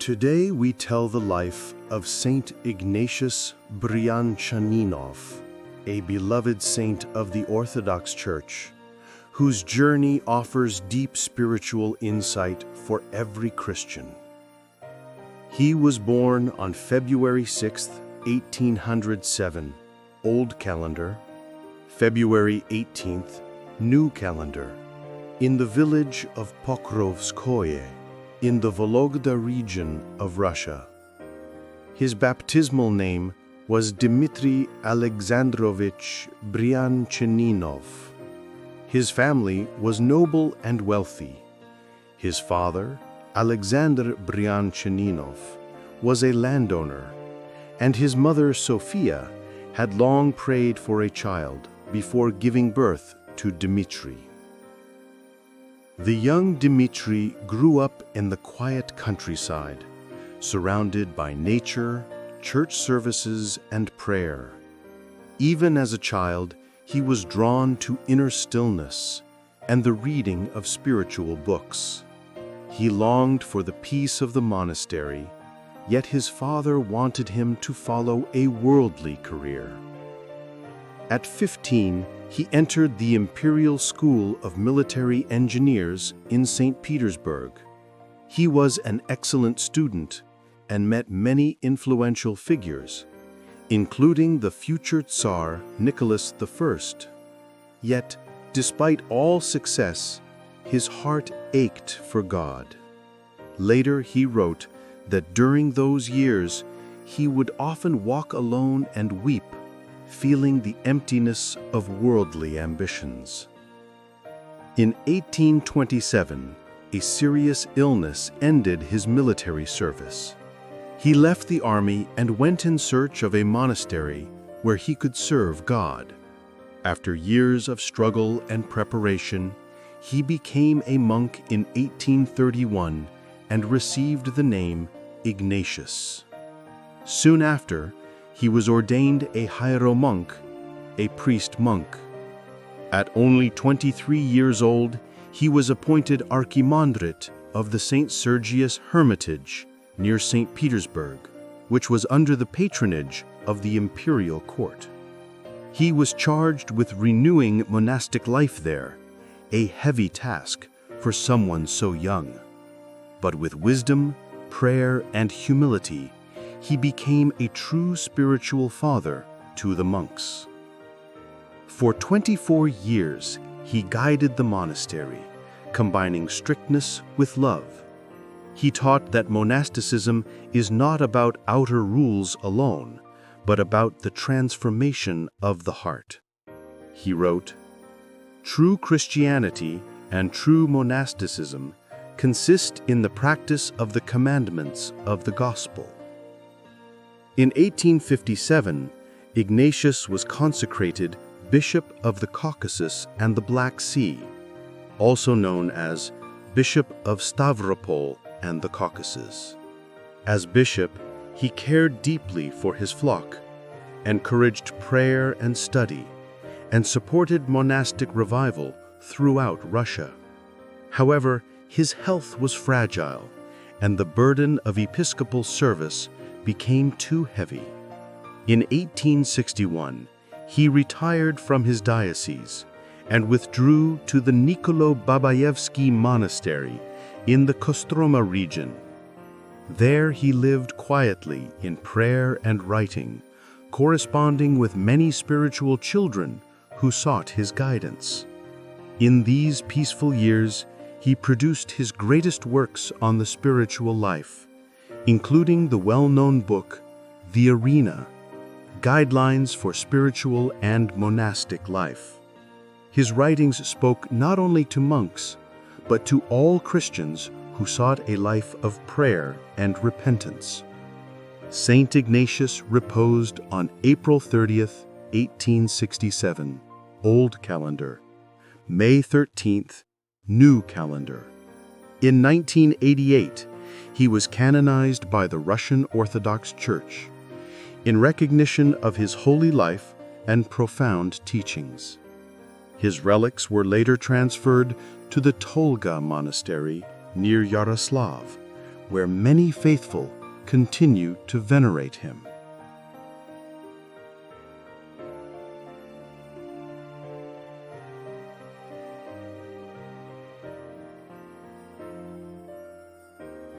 Today we tell the life of Saint Ignatius Brianchaninov, a beloved saint of the Orthodox Church, whose journey offers deep spiritual insight for every Christian. He was born on February 6, 1807, Old Calendar, February 18th, New Calendar, in the village of Pokrovskoye, in the Vologda region of Russia. His baptismal name was Dmitry Alexandrovich Brianchaninov. His family was noble and wealthy. His father, Alexander Brianchaninov, was a landowner, and his mother, Sophia, had long prayed for a child before giving birth to Dmitry. The young Dmitry grew up in the quiet countryside, surrounded by nature, church services, and prayer. Even as a child, he was drawn to inner stillness and the reading of spiritual books. He longed for the peace of the monastery, yet his father wanted him to follow a worldly career. At 15, he entered the Imperial School of Military Engineers in St. Petersburg. He was an excellent student and met many influential figures, including the future Tsar Nicholas I. Yet, despite all success, his heart ached for God. Later he wrote that during those years he would often walk alone and weep, feeling the emptiness of worldly ambitions. In 1827, a serious illness ended his military service. He left the army and went in search of a monastery where he could serve God. After years of struggle and preparation, he became a monk in 1831 and received the name Ignatius. Soon after, he was ordained a hieromonk, a priest-monk. At only 23 years old, he was appointed archimandrite of the St. Sergius Hermitage near St. Petersburg, which was under the patronage of the imperial court. He was charged with renewing monastic life there, a heavy task for someone so young. But with wisdom, prayer, and humility, he became a true spiritual father to the monks. For 24 years, he guided the monastery, combining strictness with love. He taught that monasticism is not about outer rules alone, but about the transformation of the heart. He wrote, "True Christianity and true monasticism consist in the practice of the commandments of the gospel." In 1857, Ignatius was consecrated Bishop of the Caucasus and the Black Sea, also known as Bishop of Stavropol and the Caucasus. As bishop, he cared deeply for his flock, encouraged prayer and study, and supported monastic revival throughout Russia. However, his health was fragile, and the burden of episcopal service became too heavy. In 1861, he retired from his diocese and withdrew to the Nikolo Babayevsky Monastery in the Kostroma region. There he lived quietly in prayer and writing, corresponding with many spiritual children who sought his guidance. In these peaceful years, he produced his greatest works on the spiritual life, including the well-known book, The Arena, Guidelines for Spiritual and Monastic Life. His writings spoke not only to monks, but to all Christians who sought a life of prayer and repentance. Saint Ignatius reposed on April 30th, 1867, Old Calendar, May 13th, New Calendar. In 1988, he was canonized by the Russian Orthodox Church in recognition of his holy life and profound teachings. His relics were later transferred to the Tolga Monastery near Yaroslavl, where many faithful continue to venerate him.